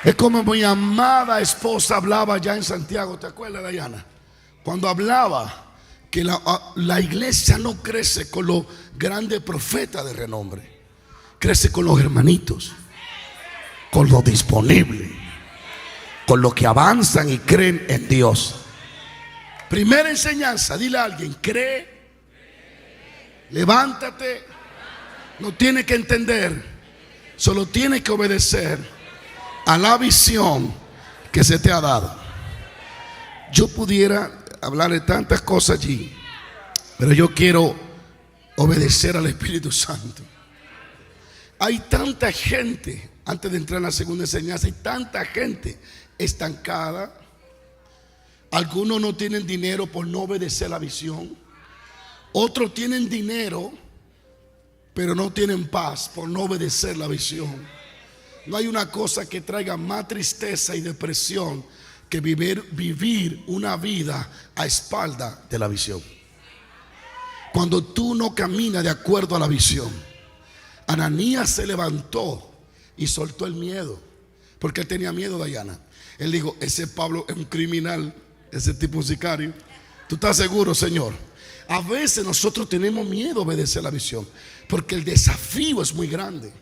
Es como mi amada esposa hablaba allá en Santiago. ¿Te acuerdas, Dayana? Cuando hablaba que la iglesia no crece con los grandes profetas de renombre, crece con los hermanitos, con los disponibles, con los que avanzan y creen en Dios. Primera enseñanza, dile a alguien: cree, levántate. No tiene que entender, solo tiene que obedecer a la visión que se te ha dado. Yo pudiera hablar de tantas cosas allí, pero yo quiero obedecer al Espíritu Santo. Hay tanta gente, antes de entrar en la segunda enseñanza, hay tanta gente estancada. Algunos no tienen dinero por no obedecer la visión. Otros tienen dinero, pero no tienen paz por no obedecer la visión. No hay una cosa que traiga más tristeza y depresión que vivir una vida a espalda de la visión. Cuando tú no caminas de acuerdo a la visión. Ananías se levantó y soltó el miedo, porque él tenía miedo, Dayana. Él dijo: ese Pablo es un criminal, ese tipo es sicario. ¿Tú estás seguro, Señor? A veces nosotros tenemos miedo a obedecer la visión, porque el desafío es muy grande.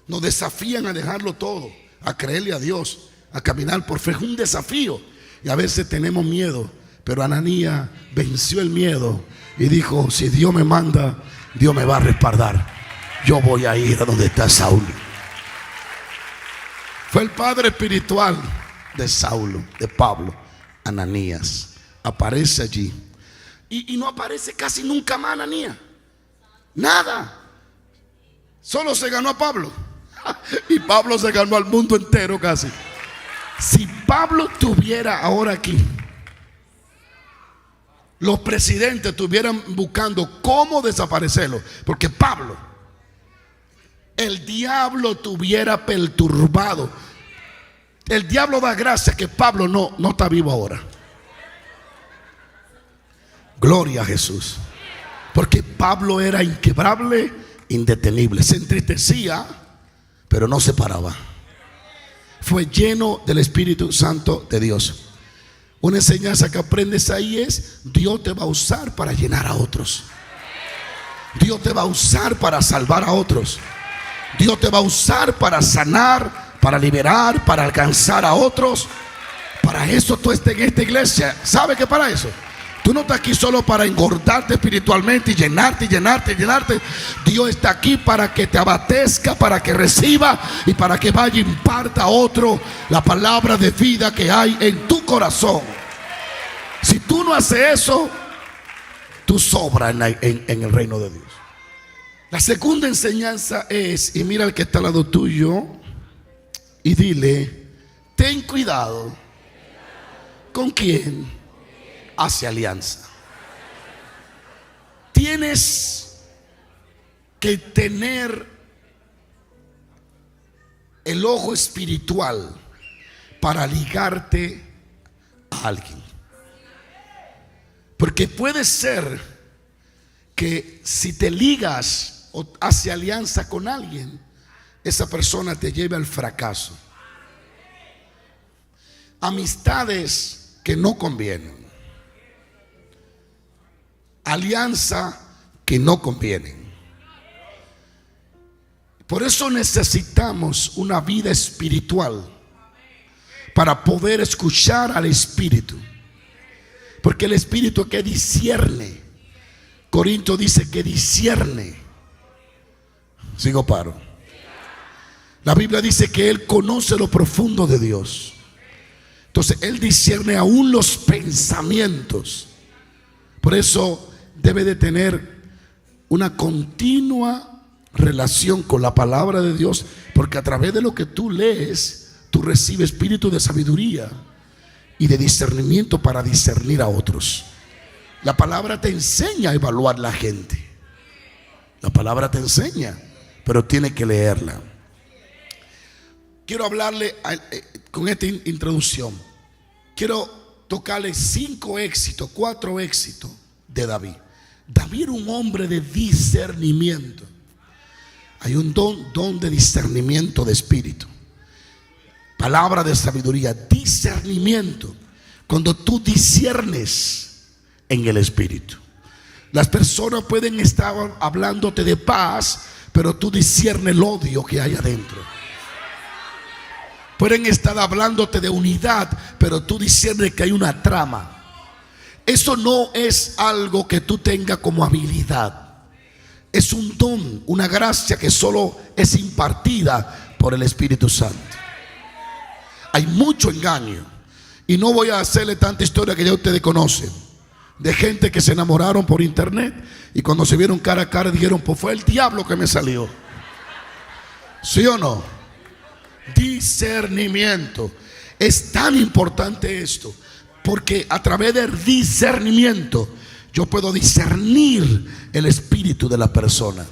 Nos desafían a dejarlo todo, a creerle a Dios, a caminar por fe. Es un desafío y a veces tenemos miedo. Pero Ananías venció el miedo y dijo: si Dios me manda, Dios me va a respaldar. Yo voy a ir a donde está Saulo. Fue el padre espiritual de Saulo, de Pablo. Ananías aparece allí y no aparece casi nunca más Ananías. Nada. Solo se ganó a Pablo. Y Pablo se ganó al mundo entero casi. Si Pablo estuviera ahora aquí, los presidentes estuvieran buscando cómo desaparecerlo, porque Pablo, el diablo estuviera perturbado. El diablo da gracias que Pablo no está vivo ahora. Gloria a Jesús. Porque Pablo era inquebrable, indetenible. Se entristecía, pero no se paraba. Fue lleno del Espíritu Santo de Dios. Una enseñanza que aprendes ahí es: Dios te va a usar para llenar a otros. Dios te va a usar para salvar a otros. Dios te va a usar para sanar, para liberar, para alcanzar a otros. Para eso tú estás en esta iglesia. ¿Sabe que para eso? Tú no estás aquí solo para engordarte espiritualmente y llenarte, llenarte, llenarte. Dios está aquí para que te abastezca, para que reciba y para que vaya y imparta a otro la palabra de vida que hay en tu corazón. Si tú no haces eso, tú sobras en el reino de Dios. La segunda enseñanza es, y mira al que está al lado tuyo y dile: ten cuidado con quién hace alianza. Tienes que tener el ojo espiritual para ligarte a alguien, porque puede ser que si te ligas o hace alianza con alguien, esa persona te lleve al fracaso. Amistades que no convienen, alianza que no convienen. Por eso necesitamos una vida espiritual para poder escuchar al Espíritu, porque el Espíritu que discierne. Corinto dice que discierne. Sigo paro. La Biblia dice que Él conoce lo profundo de Dios. Entonces Él discierne aún los pensamientos. Por eso debe de tener una continua relación con la palabra de Dios, porque a través de lo que tú lees, tú recibes espíritu de sabiduría y de discernimiento para discernir a otros. La palabra te enseña a evaluar la gente. La palabra te enseña, pero tienes que leerla. Quiero hablarle con esta introducción. Quiero tocarle 4 éxitos de David. David era un hombre de discernimiento. Hay un don de discernimiento de espíritu. palabra de sabiduría, discernimiento. Cuando tú disciernes en el Espíritu. Las personas pueden estar hablándote de paz, pero tú disciernes el odio que hay adentro. Pueden estar hablándote de unidad, pero tú disciernes que hay una trama. Eso no es algo que tú tengas como habilidad. Es un don, una gracia que solo es impartida por el Espíritu Santo. Hay mucho engaño. Y no voy a hacerle tanta historia que ya ustedes conocen. De gente que se enamoraron por internet y cuando se vieron cara a cara dijeron, pues fue el diablo que me salió. ¿Sí o no? Discernimiento. Es tan importante esto, porque a través del discernimiento yo puedo discernir el espíritu de la persona,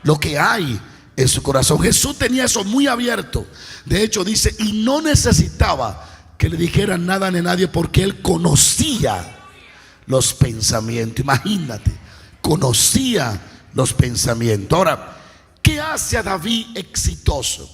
lo que hay en su corazón. Jesús tenía eso muy abierto. De hecho dice, y no necesitaba que le dijeran nada ni nadie, porque él conocía los pensamientos. Imagínate, conocía los pensamientos. Ahora, ¿qué hace a David exitoso?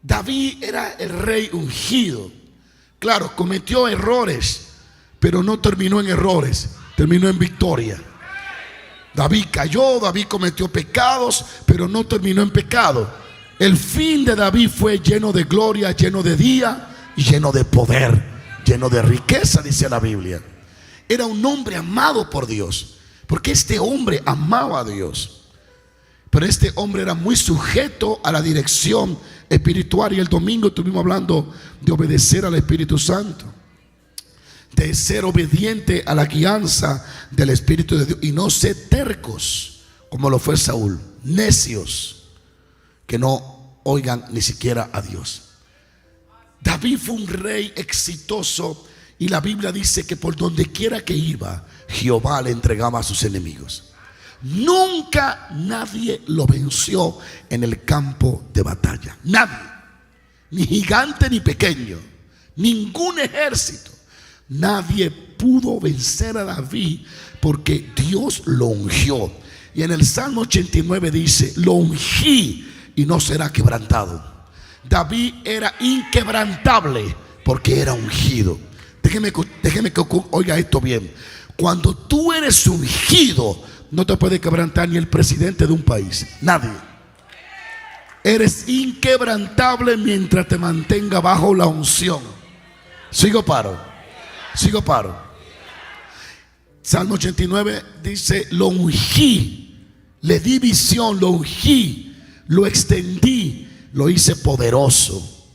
David era el rey ungido. Claro, cometió errores, pero no terminó en errores, terminó en victoria. David cayó, David cometió pecados, pero no terminó en pecado. El fin de David fue lleno de gloria, lleno de día y lleno de poder, lleno de riqueza, dice la Biblia. Era un hombre amado por Dios, porque este hombre amaba a Dios. Pero este hombre era muy sujeto a la dirección espiritual. Y el domingo estuvimos hablando de obedecer al Espíritu Santo, de ser obediente a la guianza del Espíritu de Dios, y no ser tercos como lo fue Saúl, necios que no oigan ni siquiera a Dios. David fue un rey exitoso, y la Biblia dice que por donde quiera que iba, Jehová le entregaba a sus enemigos. Nunca nadie lo venció en el campo de batalla. Nadie, ni gigante ni pequeño, ningún ejército. Nadie pudo vencer a David porque Dios lo ungió. Y en el Salmo 89 dice, lo ungí y no será quebrantado. David era inquebrantable porque era ungido. Déjeme que oiga esto bien. Cuando tú eres ungido, no te puede quebrantar ni el presidente de un país, nadie. Eres inquebrantable mientras te mantenga bajo la unción. Sigo paro. Salmo 89 dice, lo ungí, le di visión, lo ungí, lo extendí, lo hice poderoso,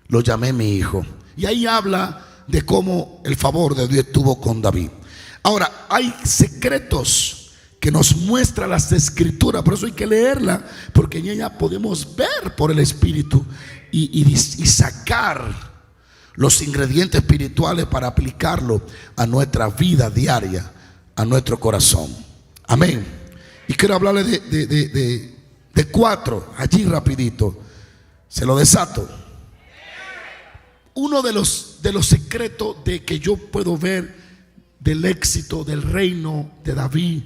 lo llamé mi hijo. Y ahí habla de cómo el favor de Dios estuvo con David. Ahora, hay secretos que nos muestra las escrituras, por eso hay que leerla, porque en ella podemos ver por el Espíritu y sacar los ingredientes espirituales para aplicarlo a nuestra vida diaria, a nuestro corazón. Amén. Y quiero hablarle de 4 allí rapidito. Se lo desato. Uno de los secretos de que yo puedo ver del éxito del reino de David,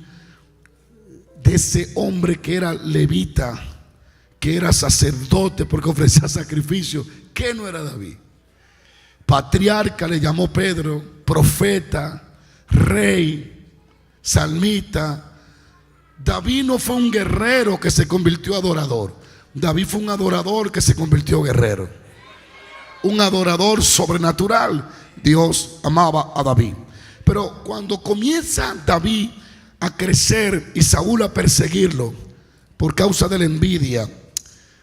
de ese hombre que era levita, que era sacerdote porque ofrecía sacrificio, que no era David. Patriarca le llamó Pedro, profeta, rey, salmita. David no fue un guerrero que se convirtió adorador. David fue un adorador que se convirtió guerrero. Un adorador sobrenatural. Dios amaba a David. Pero cuando comienza David a crecer y Saúl a perseguirlo por causa de la envidia,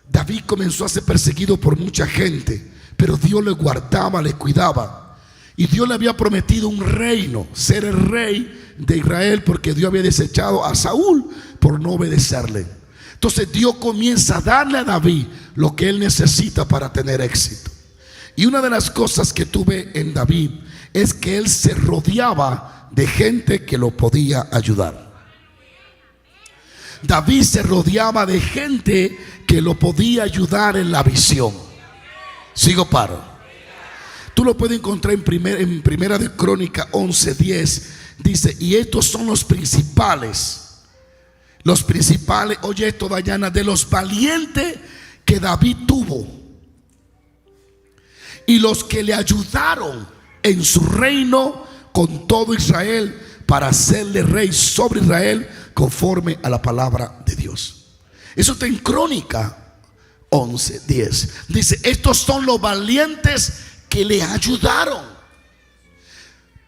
David comenzó a ser perseguido por mucha gente, pero Dios le guardaba, le cuidaba. Y Dios le había prometido un reino, ser el rey de Israel, porque Dios había desechado a Saúl por no obedecerle. Entonces Dios comienza a darle a David lo que él necesita para tener éxito. Y una de las cosas que tuve en David es que él se rodeaba de gente que lo podía ayudar. David se rodeaba de gente que lo podía ayudar en la visión. Sigo paro. Tú lo puedes encontrar en Primera de Crónica 11:10. Dice, y estos son los principales. Los principales, oye esto, Dayana, de los valientes que David tuvo. y los que le ayudaron en su reino con todo Israel, para hacerle rey sobre Israel conforme a la palabra de Dios. Eso está en Crónica 11:10. Dice: estos son los valientes que le ayudaron.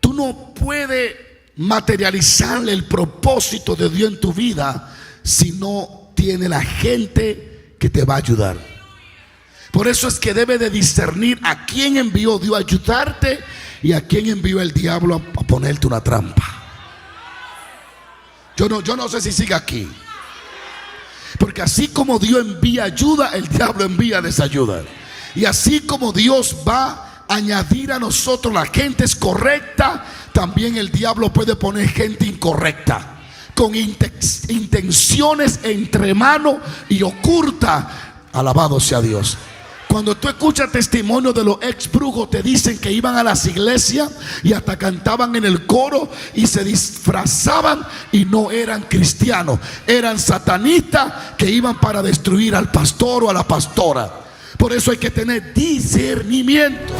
Tú no puedes materializarle el propósito de Dios en tu vida si no tiene la gente que te va a ayudar. Por eso es que debe de discernir a quién envió Dios a ayudarte y a quién envió el diablo a ponerte una trampa. Yo no sé si sigue aquí. Porque así como Dios envía ayuda, el diablo envía desayuda. Y así como Dios va a añadir a nosotros la gente es correcta, también el diablo puede poner gente incorrecta, con intenciones entre mano y oculta. Alabado sea Dios. Cuando tú escuchas testimonios de los ex brujos, te dicen que iban a las iglesias y hasta cantaban en el coro y se disfrazaban y no eran cristianos, eran satanistas que iban para destruir al pastor o a la pastora. Por eso hay que tener discernimiento.